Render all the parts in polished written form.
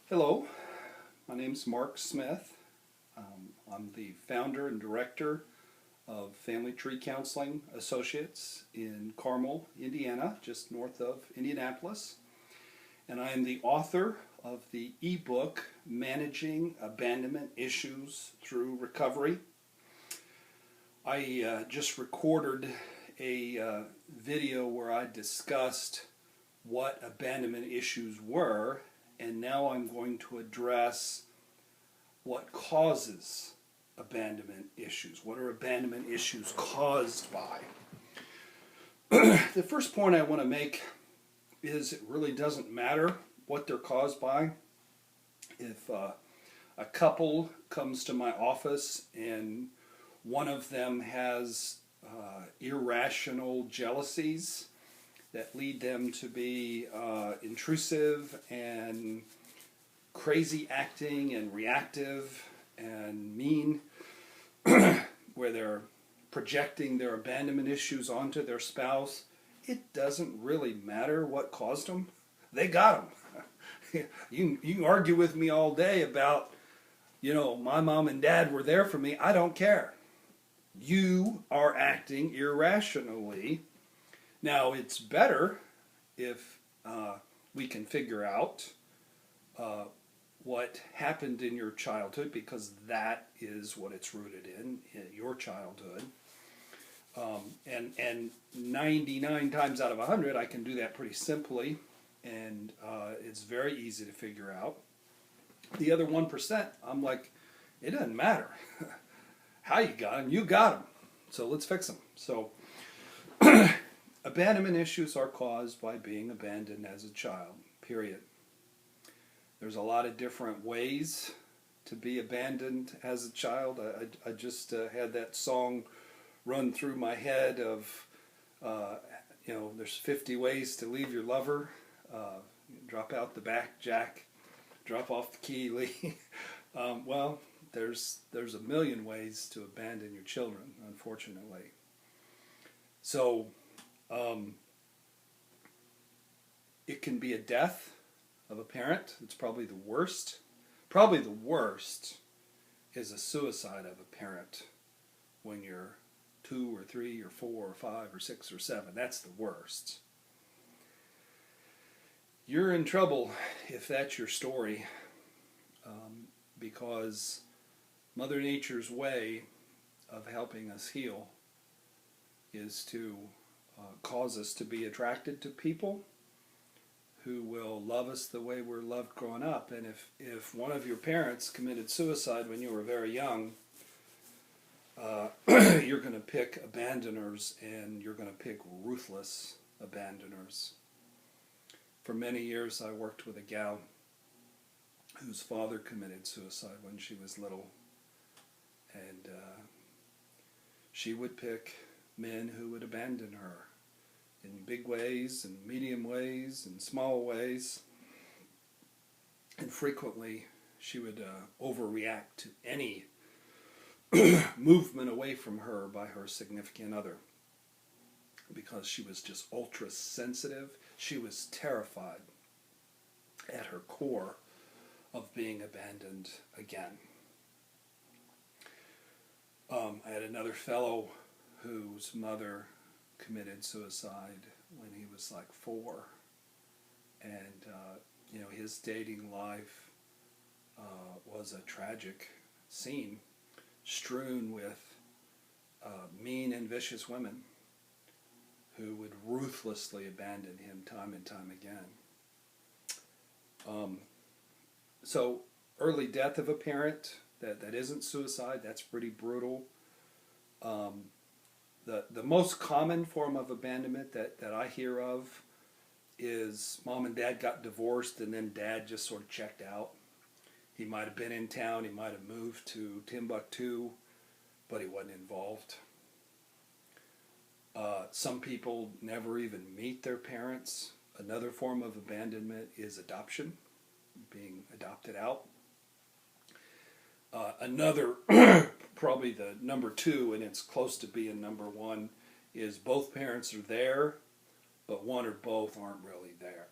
Hello, my name's Mark Smith. I'm the founder and director of Family Tree Counseling Associates in Carmel, Indiana, just north of Indianapolis. And I am the author of the ebook Managing Abandonment Issues Through Recovery. I just recorded a video where I discussed what abandonment issues were, and now I'm going to address what causes abandonment issues. What are abandonment issues caused by? The first point I want to make is it really doesn't matter what they're caused by. If a couple comes to my office and one of them has irrational jealousies that lead them to be intrusive and crazy acting and reactive and mean, where they're projecting their abandonment issues onto their spouse, it doesn't really matter what caused them. They got them. You can argue with me all day about, my mom and dad were there for me. I don't care. You are acting irrationally. Now, it's better if we can figure out what happened in your childhood, because that is what it's rooted in your childhood. And 99 times out of 100, I can do that pretty simply, and it's very easy to figure out. The other 1%, I'm like, it doesn't matter how you got them, you got them. So let's fix them. So abandonment issues are caused by being abandoned as a child, period. There's a lot of different ways to be abandoned as a child. I just had that song run through my head of, there's 50 ways to leave your lover. Drop out the back, Jack. Drop off the key, Lee. Well, there's a million ways to abandon your children, unfortunately. So it can be a death of a parent. It's probably the worst. Probably the worst is a suicide of a parent when you're 2 or 3 or 4 or 5 or 6 or 7. That's the worst. You're in trouble if that's your story, because Mother Nature's way of helping us heal is to cause us to be attracted to people who will love us the way we're loved growing up. And if one of your parents committed suicide when you were very young, you're going to pick abandoners, and you're going to pick ruthless abandoners. For many years I worked with a gal whose father committed suicide when she was little, and she would pick men who would abandon her in big ways and medium ways and small ways. And frequently she would overreact to any movement away from her by her significant other, because she was just ultra sensitive. She was terrified at her core of being abandoned again. I had another fellow whose mother committed suicide when he was like 4, and his dating life was a tragic scene, strewn with mean and vicious women who would ruthlessly abandon him time and time again. So early death of a parent that isn't suicide, that's pretty brutal. The most common form of abandonment that I hear of is mom and dad got divorced, and then dad just sort of checked out. He might have been in town, he might have moved to Timbuktu, but he wasn't involved. Some people never even meet their parents. Another form of abandonment is adoption, being adopted out. Another, probably the number 2, and it's close to being number 1, is both parents are there, but one or both aren't really there.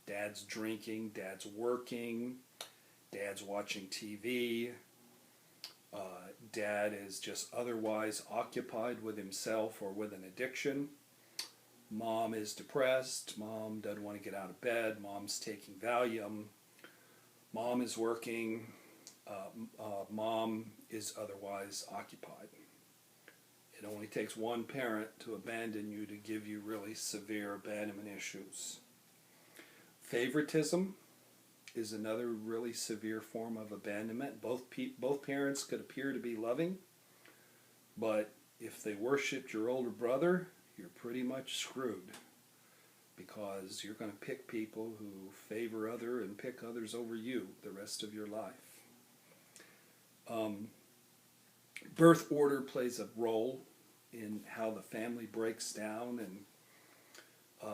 Dad's drinking, dad's working, Dad's watching TV. Dad is just otherwise occupied with himself or with an addiction. Mom is depressed. Mom doesn't want to get out of bed. Mom's taking Valium. Mom is working. Mom is otherwise occupied. It only takes one parent to abandon you to give you really severe abandonment issues. Favoritism is another really severe form of abandonment. Both parents could appear to be loving, but if they worshipped your older brother, you're pretty much screwed, because you're going to pick people who favor other and pick others over you the rest of your life. Birth order plays a role in how the family breaks down, and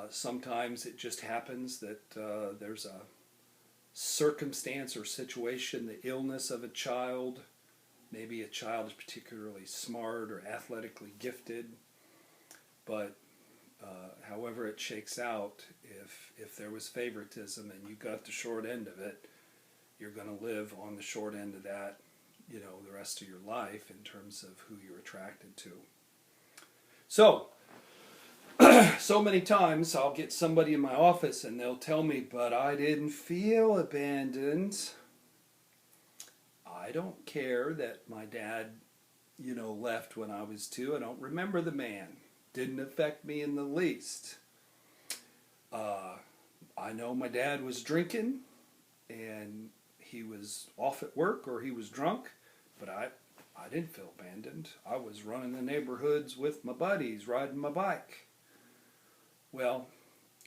sometimes it just happens that there's a circumstance or situation, the illness of a child, maybe a child is particularly smart or athletically gifted, but however it shakes out, if there was favoritism and you got the short end of it, you're going to live on the short end of that, the rest of your life in terms of who you're attracted to. So many times I'll get somebody in my office and they'll tell me, but I didn't feel abandoned. I don't care that my dad, left when I was 2. I don't remember the man. Didn't affect me in the least. I know my dad was drinking and he was off at work or he was drunk, but I didn't feel abandoned. I was running the neighborhoods with my buddies, riding my bike. Well,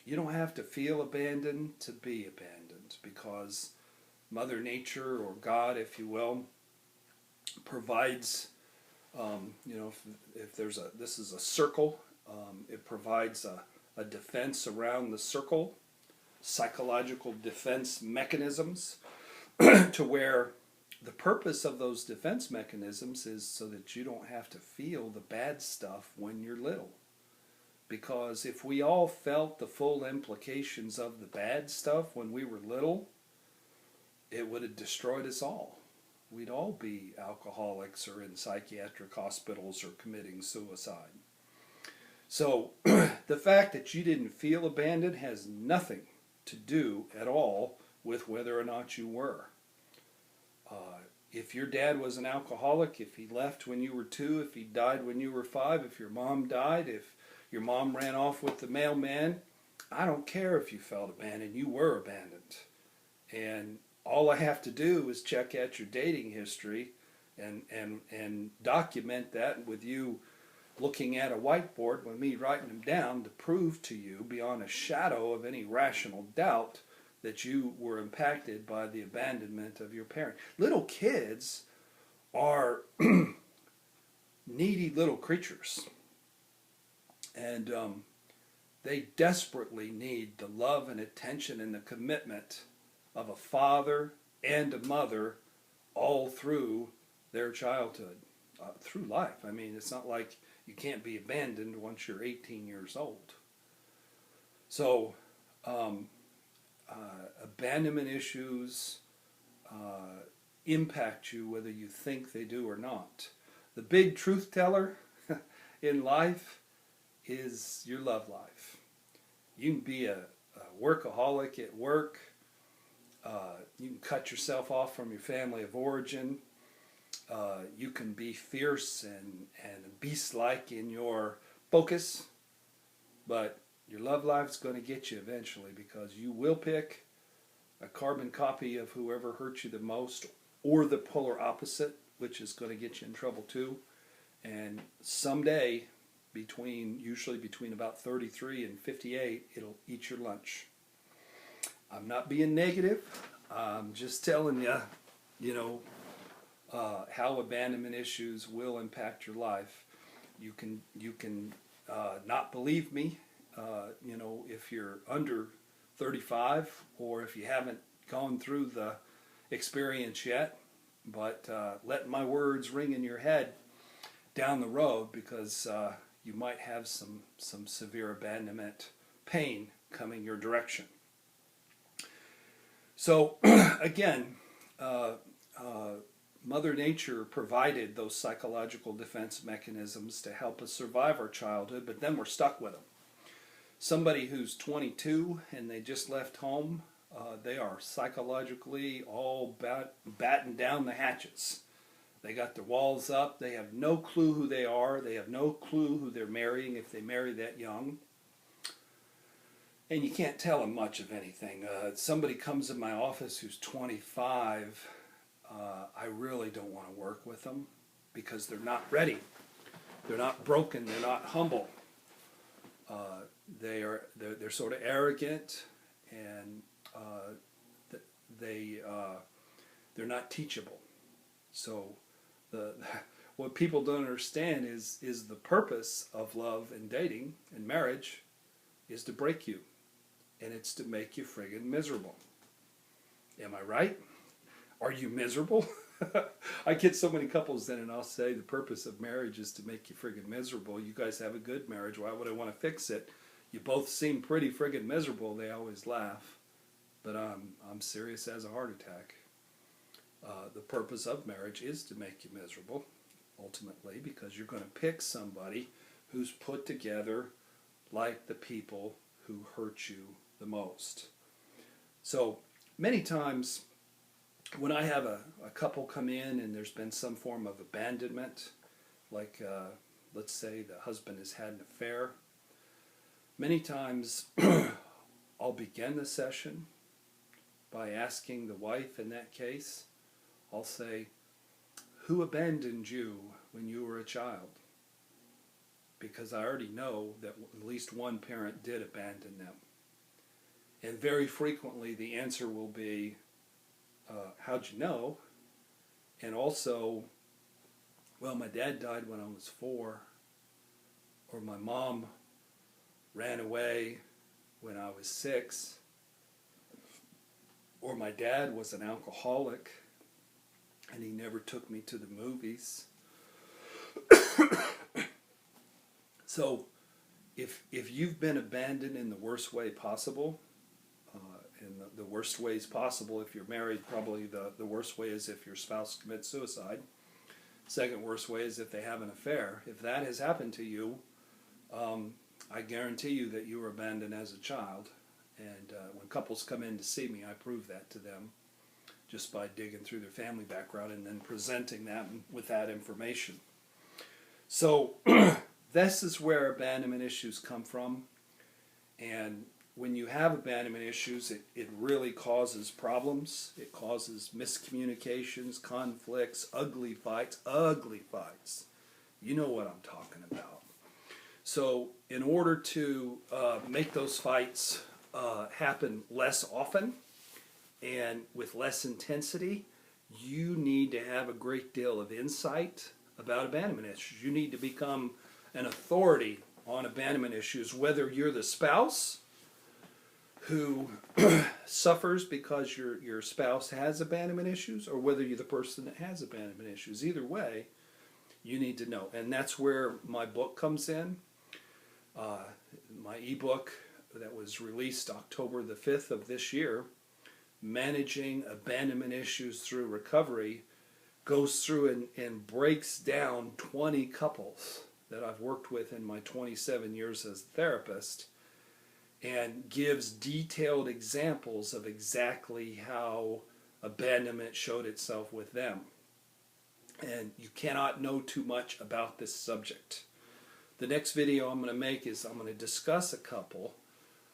you don't have to feel abandoned to be abandoned, because Mother Nature, or God, if you will, provides, if this is a circle, it provides a defense around the circle, psychological defense mechanisms, to where the purpose of those defense mechanisms is so that you don't have to feel the bad stuff when you're little. Because if we all felt the full implications of the bad stuff when we were little, it would have destroyed us all. We'd all be alcoholics or in psychiatric hospitals or committing suicide. So the fact that you didn't feel abandoned has nothing to do at all with whether or not you were. If your dad was an alcoholic, if he left when you were 2, if he died when you were 5, if your mom died, if your mom ran off with the mailman, I don't care if you felt abandoned. You were abandoned. And all I have to do is check out your dating history and document that with you looking at a whiteboard with me writing them down to prove to you beyond a shadow of any rational doubt that you were impacted by the abandonment of your parent. Little kids are needy little creatures. And they desperately need the love and attention and the commitment of a father and a mother all through their childhood, through life. I mean, it's not like you can't be abandoned once you're 18 years old. So, abandonment issues impact you whether you think they do or not. The big truth teller in life is your love life. You can be a workaholic at work. You can cut yourself off from your family of origin. You can be fierce and beast-like in your focus, but your love life's going to get you eventually, because you will pick a carbon copy of whoever hurt you the most, or the polar opposite, which is going to get you in trouble too. And someday, usually between about 33 and 58, it'll eat your lunch. I'm not being negative. I'm just telling you, how abandonment issues will impact your life. You can not believe me, if you're under 35, or if you haven't gone through the experience yet, but let my words ring in your head down the road, because you might have some severe abandonment pain coming your direction. So again, Mother Nature provided those psychological defense mechanisms to help us survive our childhood, but then we're stuck with them. Somebody who's 22 and they just left home, they are psychologically all batting down the hatches. They got their walls up. They have no clue who they are. They have no clue who they're marrying if they marry that young. And you can't tell them much of anything. Somebody comes in my office who's 25. I really don't want to work with them because they're not ready. They're not broken. They're not humble. They're sort of arrogant, and they're not teachable. So what people don't understand is the purpose of love and dating and marriage is to break you, and it's to make you friggin' miserable. Am I right? Are you miserable? I get so many couples then, and I'll say the purpose of marriage is to make you friggin' miserable. You guys have a good marriage. Why would I want to fix it? You both seem pretty friggin' miserable. They always laugh, but I'm serious as a heart attack. The purpose of marriage is to make you miserable, ultimately, because you're going to pick somebody who's put together like the people who hurt you the most. So many times when I have a couple come in and there's been some form of abandonment, like let's say the husband has had an affair, many times I'll begin the session by asking the wife in that case, I'll say, who abandoned you when you were a child? Because I already know that at least one parent did abandon them. And very frequently the answer will be, how'd you know? And also, well, my dad died when I was 4, or my mom ran away when I was 6, or my dad was an alcoholic and he never took me to the movies. So if you've been abandoned in the worst way possible, and the worst ways possible if you're married, probably the worst way is if your spouse commits suicide. Second worst way is if they have an affair. If that has happened to you, I guarantee you that you were abandoned as a child. And when couples come in to see me, I prove that to them just by digging through their family background and then presenting them with that information. So this is where abandonment issues come from. And when you have abandonment issues, it really causes problems. It causes miscommunications, conflicts, ugly fights. You know what I'm talking about. So in order to make those fights happen less often and with less intensity, you need to have a great deal of insight about abandonment issues. You need to become an authority on abandonment issues, whether you're the spouse who suffers because your spouse has abandonment issues, or whether you're the person that has abandonment issues. Either way, you need to know. And that's where my book comes in. My ebook that was released October the 5th of this year, Managing Abandonment Issues Through Recovery, goes through and breaks down 20 couples that I've worked with in my 27 years as a therapist, and gives detailed examples of exactly how abandonment showed itself with them. And you cannot know too much about this subject. The next video I'm going to make is I'm going to discuss a couple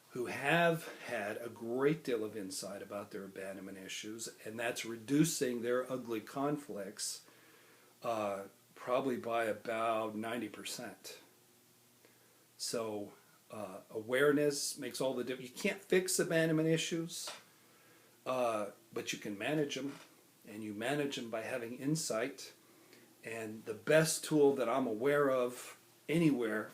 who have had a great deal of insight about their abandonment issues, and that's reducing their ugly conflicts probably by about 90%. So awareness makes all the difference. You can't fix abandonment issues, but you can manage them, and you manage them by having insight. And the best tool that I'm aware of anywhere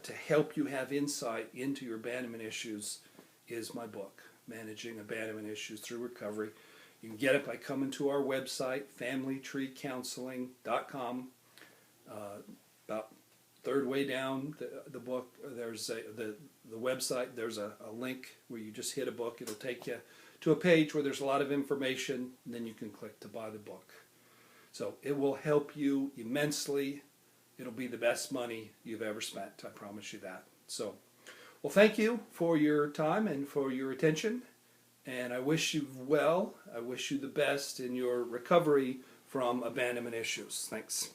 to help you have insight into your abandonment issues is my book, Managing Abandonment Issues Through Recovery. You can get it by coming to our website, familytreecounseling.com. About third way down the book, there's the website. There's a link where you just hit a book. It'll take you to a page where there's a lot of information, and then you can click to buy the book. So it will help you immensely. It'll be the best money you've ever spent. I promise you that. So, well, thank you for your time and for your attention. And I wish you well. I wish you the best in your recovery from abandonment issues. Thanks.